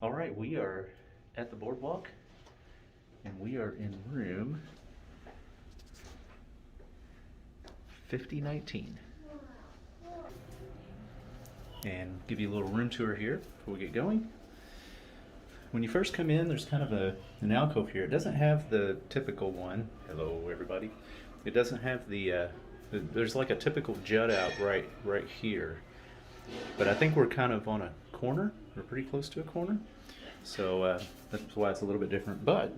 All right, we are at the boardwalk and we are in room 5019. And give you a little room tour here before we get going. When you first come in, there's kind of an alcove here. It doesn't have the typical one. Hello, everybody. It doesn't have there's like a typical jut out right here. But I think we're kind of on a corner. We're pretty close to a corner. So that's why it's a little bit different. But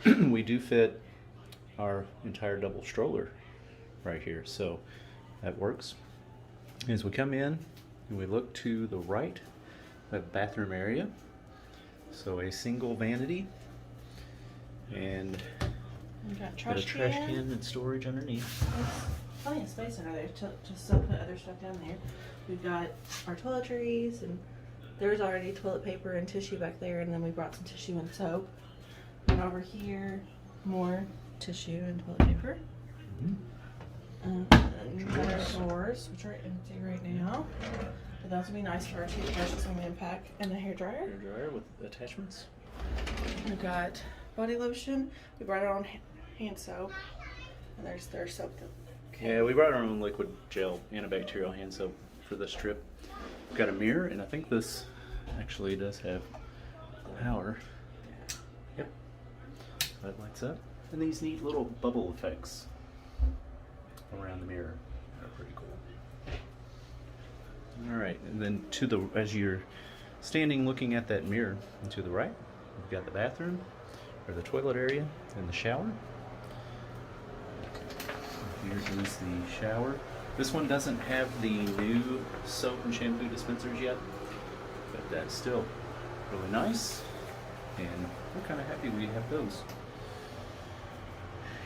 we do fit our entire double stroller right here. So that works. As we come in and we look to the right, we have a bathroom area. So a single vanity and we got a trash can and storage underneath. Plenty of space under there to still put other stuff down there. We've got our toiletries, and there's already toilet paper and tissue back there, and then we brought some tissue and soap. And over here, more tissue and toilet paper. And we've got our drawers, which are empty right now. But those would be nice for our toothbrushes when we unpack, and the hair dryer. Hair dryer with attachments. We've got body lotion. We brought our own hand soap, and there's their soap. Yeah, we brought our own liquid gel antibacterial hand soap for this trip. We've got a mirror, and I think this actually does have power. Yep. That lights up. And these neat little bubble effects around the mirror. They're pretty cool. Alright, and then as you're standing looking at that mirror, and to the right, we've got the bathroom, or the toilet area, and the shower. Here is the shower. This one doesn't have the new soap and shampoo dispensers yet, but that's still really nice, and we're kind of happy we have those.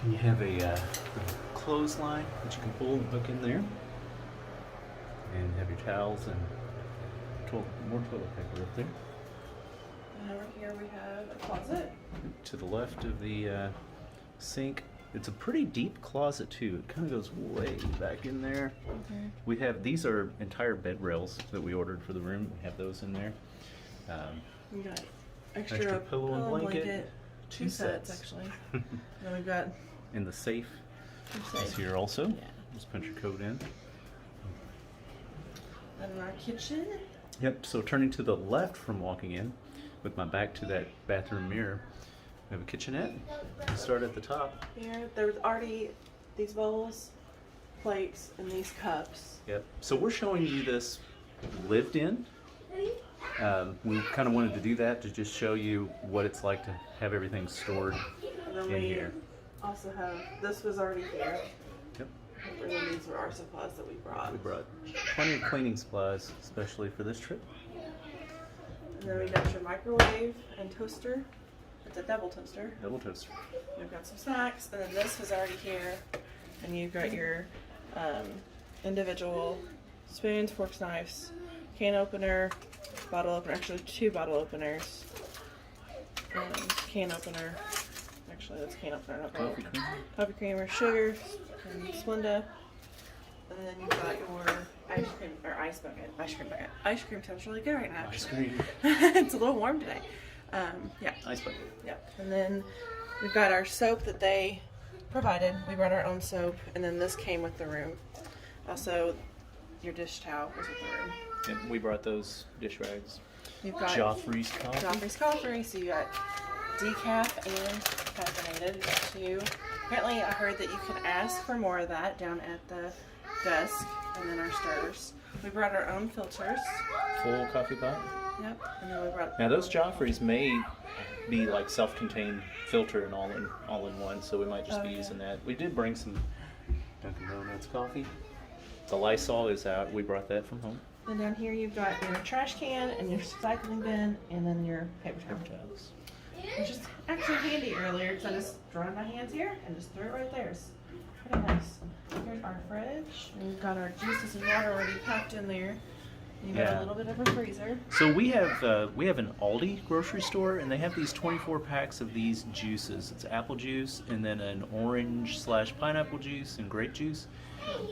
And you have a clothesline that you can pull and hook in there, and have your towels and more toilet paper up there. And over here we have a closet. To the left of the sink. It's a pretty deep closet too. It kind of goes way back in there. Okay. These are entire bed rails that we ordered for the room. We have those in there. We got extra pillow and blanket. Two sets actually. And then we've got And the safe is here also. Yeah. Just punch your code in. And in our kitchen. Yep, so turning to the left from walking in, with my back to that bathroom mirror, we have a kitchenette. We start at the top. Here, there's already these bowls, plates, and these cups. Yep. So we're showing you this lived in. We kind of wanted to do that to just show you what it's like to have everything stored And then in we here. also have, this was already here. Yep. And then these were our supplies that we brought. We brought plenty of cleaning supplies, especially for this trip. And then we got your microwave and toaster. It's a double toaster. Double toaster. We've got some snacks, and then this was already here. And you've got your individual spoons, forks, knives, can opener, bottle opener, actually 2 bottle openers, can opener, actually that's can opener, not bottle Coffee opener. creamer. Coffee creamer, sugar, and Splenda. And then you've got your ice cream bucket. Ice cream sounds really good right now. Ice cream. It's a little warm today. Yeah. Ice bucket. Yeah. And then we've got our soap that they provided. We brought our own soap, and then this came with the room. Also, your dish towel was with the room. Yep, we brought those dish rags. You've got Joffrey's coffee. Joffrey's coffee. So you got decaf and caffeinated too. Apparently, I heard that you can ask for more of that down at the desk, and then our stirrers. We brought our own filters. Full coffee pot. Yep. And then we brought. Now those Joffreys may be like self-contained filter and all in one, so we might just be using that. We did bring some Dunkin' Donuts coffee. The Lysol is out. We brought that from home. And down here you've got your trash can and your recycling bin, and then your paper towel. Paper towels. Which is actually handy earlier because I just dried my hands here and just threw it right there. It's pretty nice. Here's our fridge. And we've got our juices and water already packed in there. You got a little bit of a freezer. So we have an Aldi grocery store, and they have these 24 packs of these juices. It's apple juice, and then an orange/pineapple juice and grape juice.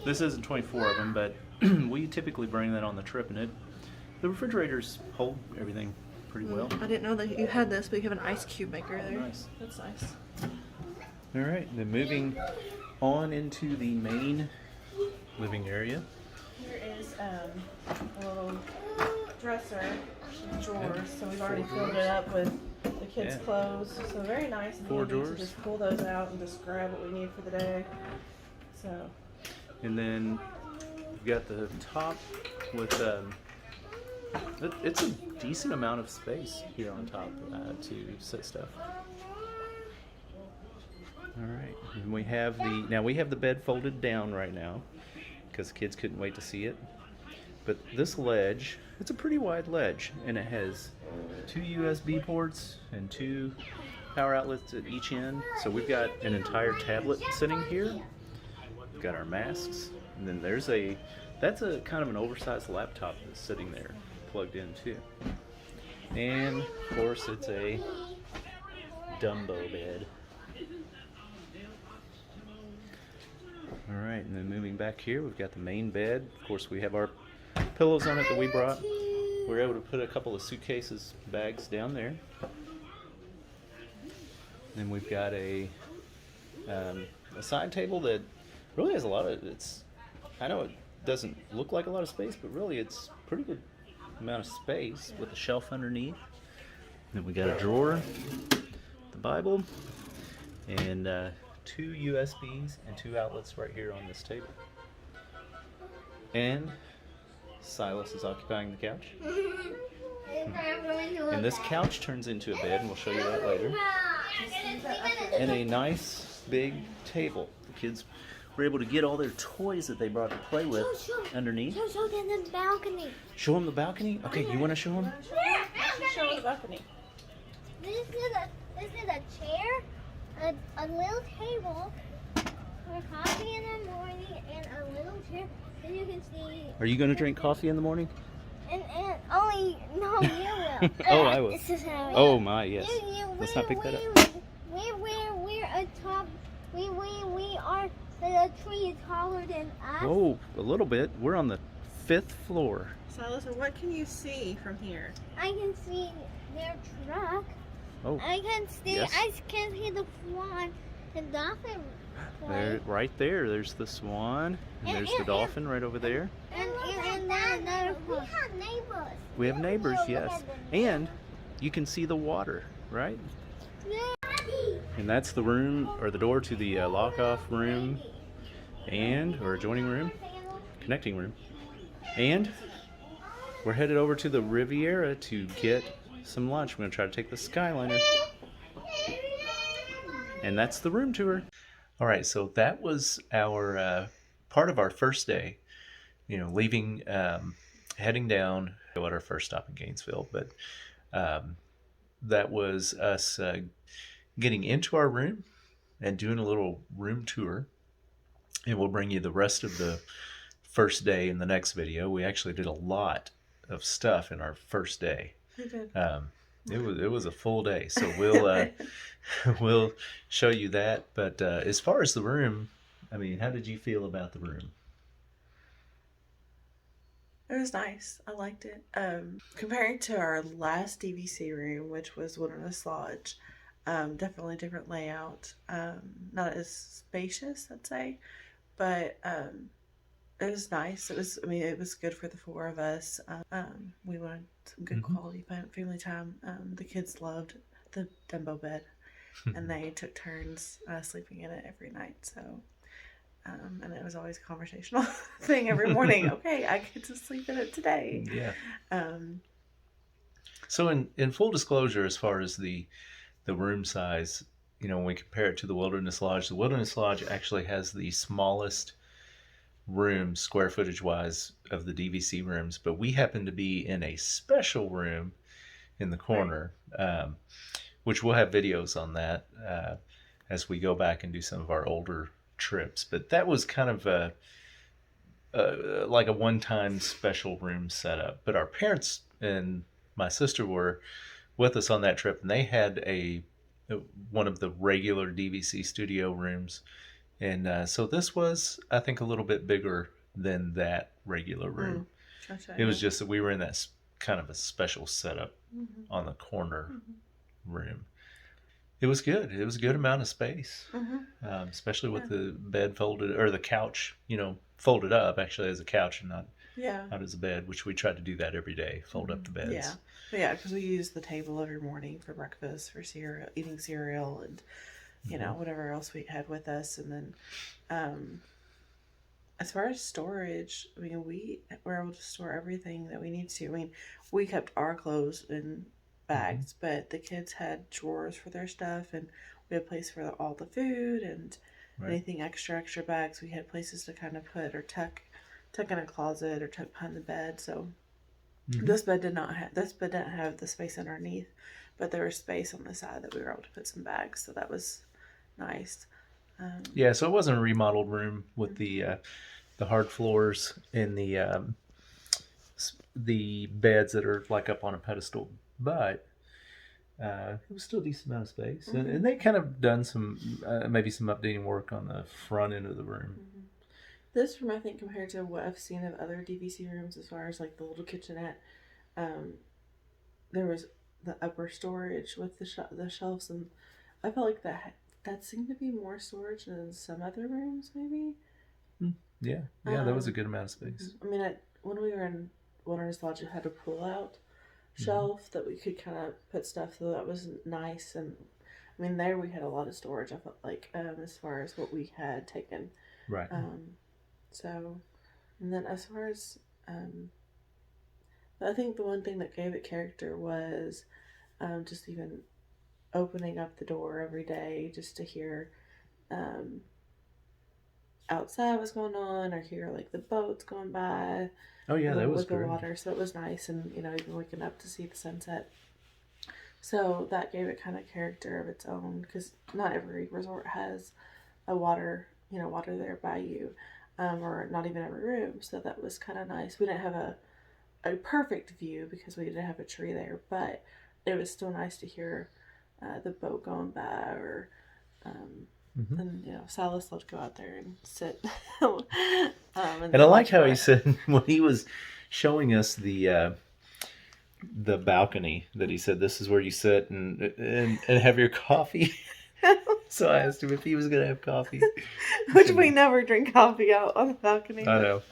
This isn't 24 of them, but we typically bring that on the trip, and it the refrigerators hold everything pretty well. I didn't know that you had this, but you have an ice cube maker there. Nice. That's nice. All right, then moving on into the main living area. Here is a little dresser with drawers. So we've already filled it up with the kids' clothes. So very nice and 4 handy drawers. to just pull those out and just grab what we need for the day. So. And then we've got the top with it's a decent amount of space here on top to set stuff. All right, and we have the bed folded down right now because the kids couldn't wait to see it. But this ledge, it's a pretty wide ledge, and it has 2 USB ports and 2 power outlets at each end. So we've got an entire tablet sitting here. We've got our masks, and then that's a kind of an oversized laptop that's sitting there plugged in too. And of course it's a Dumbo bed. All right, and then moving back here, we've got the main bed. Of course, we have our pillows on it that we brought. We were able to put a couple of suitcases, bags down there. Then we've got a side table that really has a lot of, I know it doesn't look like a lot of space, but really it's pretty good amount of space with a shelf underneath. Then we got a drawer, the Bible, and 2 USBs and 2 outlets right here on this table. And Silas is occupying the couch. And this couch turns into a bed, and we'll show you that later. And a nice big table. The kids were able to get all their toys that they brought to play with underneath. Show them the balcony. Show them the balcony? Okay, you want to show them? Show them the balcony. This is a chair, a little table for coffee in the morning, and a little chair so you can see. Are you going to drink coffee in the morning? And only no, you will. Oh, I will. This is how. Oh my, yes. Let's not pick that up. We're atop. We are. The tree is taller than us. Oh, a little bit. We're on the 5th floor. Silas, what can you see from here? I can see their truck. Oh, I can see. yes. I can see the swan, the dolphin. there, right there. There's the swan, and there's the dolphin right over there. And then another one. We have neighbors. We have neighbors, yes. And you can see the water, right? And that's the room, or the door to the lock-off room, or adjoining room, connecting room. And we're headed over to the Riviera to get some lunch. We're going to try to take the Skyliner. And that's the room tour. All right, so that was our part of our first day. You know, leaving, heading down at our first stop in Gainesville. But that was us getting into our room and doing a little room tour. And we'll bring you the rest of the first day in the next video. We actually did a lot of stuff in our first day. We did. It was a full day, so we'll show you that. But as far as the room, I mean, how did you feel about the room? It was nice. I liked it. Comparing to our last DVC room, which was Wilderness Lodge, definitely different layout. Not as spacious, I'd say, but it was nice. It was good for the 4 of us. We wanted some good quality family time. The kids loved the Dumbo bed, and they took turns sleeping in it every night. So, and it was always a conversational thing every morning. Okay, I get to sleep in it today. Yeah. So in full disclosure, as far as the room size, you know, when we compare it to the Wilderness Lodge actually has the smallest room square footage wise of the DVC rooms, but we happen to be in a special room in the corner, which we'll have videos on that as we go back and do some of our older trips. But that was kind of like a one-time special room setup. But our parents and my sister were with us on that trip, and they had one of the regular DVC studio rooms. And so this was, I think, a little bit bigger than that regular room. Gotcha, it was just that we were in that kind of a special setup Mm-hmm. on the corner Mm-hmm. room. It was good. It was a good amount of space, Mm-hmm. especially with Yeah. the bed folded, or the couch, folded up actually as a couch and Yeah. not as a bed, which we try to do that every day, fold up the beds. Yeah. But yeah, because we use the table every morning for breakfast, for cereal, eating cereal, and whatever else we had with us. And then, as far as storage, I mean, we were able to store everything that we need to. I mean, we kept our clothes in bags, but the kids had drawers for their stuff, and we had a place for all the food and Right. anything extra bags. We had places to kind of put or tuck in a closet or tuck behind the bed. So this bed didn't have the space underneath, but there was space on the side that we were able to put some bags. So that was nice. Yeah, so it wasn't a remodeled room with the hard floors and the beds that are like up on a pedestal, but it was still a decent amount of space, and they kind of done some maybe some updating work on the front end of the room. This room, I think, compared to what I've seen of other DVC rooms, as far as like the little kitchenette, there was the upper storage with the shelves, and I felt like that seemed to be more storage than some other rooms, maybe. Yeah, that was a good amount of space. I mean, when we were in Wilderness Lodge, it had a pull-out shelf that we could kind of put stuff, so that was nice. And I mean, there we had a lot of storage. I felt like as far as what we had taken. Right. So, and then as far as I think the one thing that gave it character was just even opening up the door every day just to hear outside what's going on, or hear like the boats going by. Oh yeah, that was with the great. water, so it was nice, and even waking up to see the sunset. So that gave it kind of character of its own, because not every resort has a water there by you, or not even every room. So that was kind of nice. We didn't have a perfect view because we didn't have a tree there, but it was still nice to hear the boat going by, or and Silas loved to go out there and sit. And I like how he said when he was showing us the balcony that he said, this is where you sit and have your coffee. So I asked him if he was going to have coffee. Which we never drink coffee out on the balcony. I know.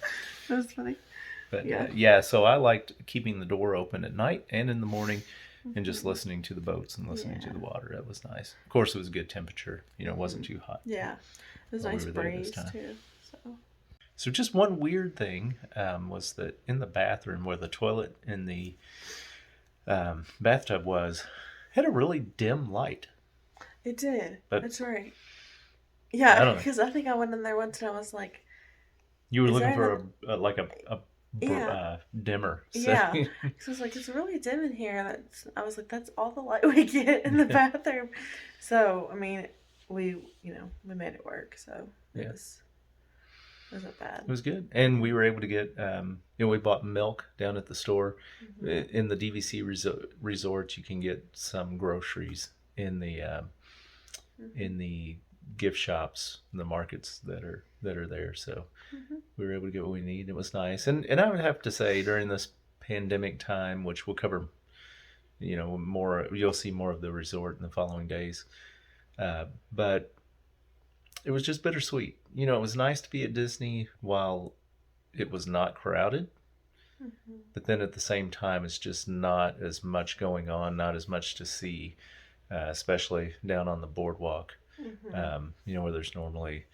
That was funny. But yeah, so I liked keeping the door open at night and in the morning and just listening to the boats and listening to the water. That was nice. Of course, it was good temperature. It wasn't too hot. Yeah. It was nice breeze too. So just one weird thing was that in the bathroom where the toilet and the bathtub was, had a really dim light. It did. But that's right. Yeah, because I think I went in there once and I was like... You were looking for a dimmer. So. Yeah. Because I was like, it's really dim in here. I was like, that's all the light we get in the bathroom. So, I mean, we made it work. So, it wasn't bad. It was good. And we were able to get, we bought milk down at the store. In the DVC resort, you can get some groceries in the gift shops, the markets that are there. So we were able to get what we need. It was nice. And I would have to say during this pandemic time, which we'll cover, more, you'll see more of the resort in the following days. But it was just bittersweet. It was nice to be at Disney while it was not crowded. But then at the same time, it's just not as much going on, not as much to see, especially down on the boardwalk, where there's normally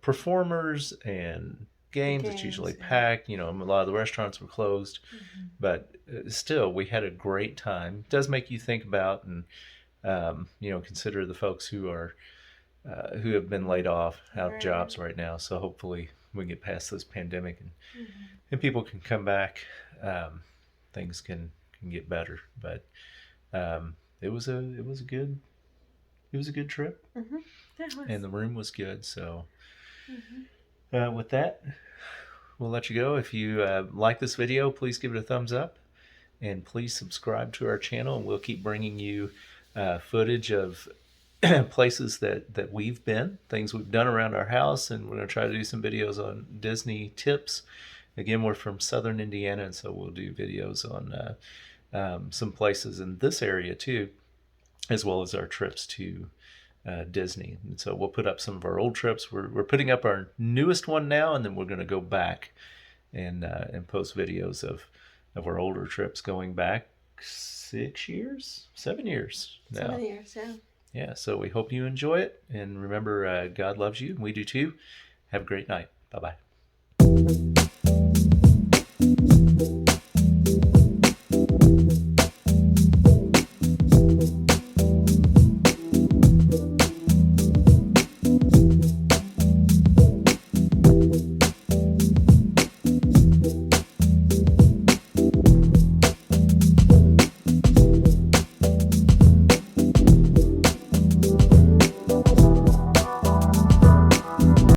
performers and games. It's usually packed. A lot of the restaurants were closed. But still, we had a great time. It does make you think about and, consider the folks who have been laid off, out of jobs right now. So hopefully we can get past this pandemic and people can come back. Things can get better. But it was a good trip, and the room was good. So with that, we'll let you go. If you like this video, please give it a thumbs up, and please subscribe to our channel, and we'll keep bringing you footage of places that we've been, things we've done around our house, and we're going to try to do some videos on Disney tips Again, we're from Southern Indiana, and so we'll do videos on some places in this area too, as well as our trips to Disney. And so we'll put up some of our old trips. We're putting up our newest one now, and then we're going to go back and post videos of our older trips going back 6 years, 7 years now. 7 years, yeah. Yeah, so we hope you enjoy it. And remember, God loves you, and we do too. Have a great night. Bye-bye.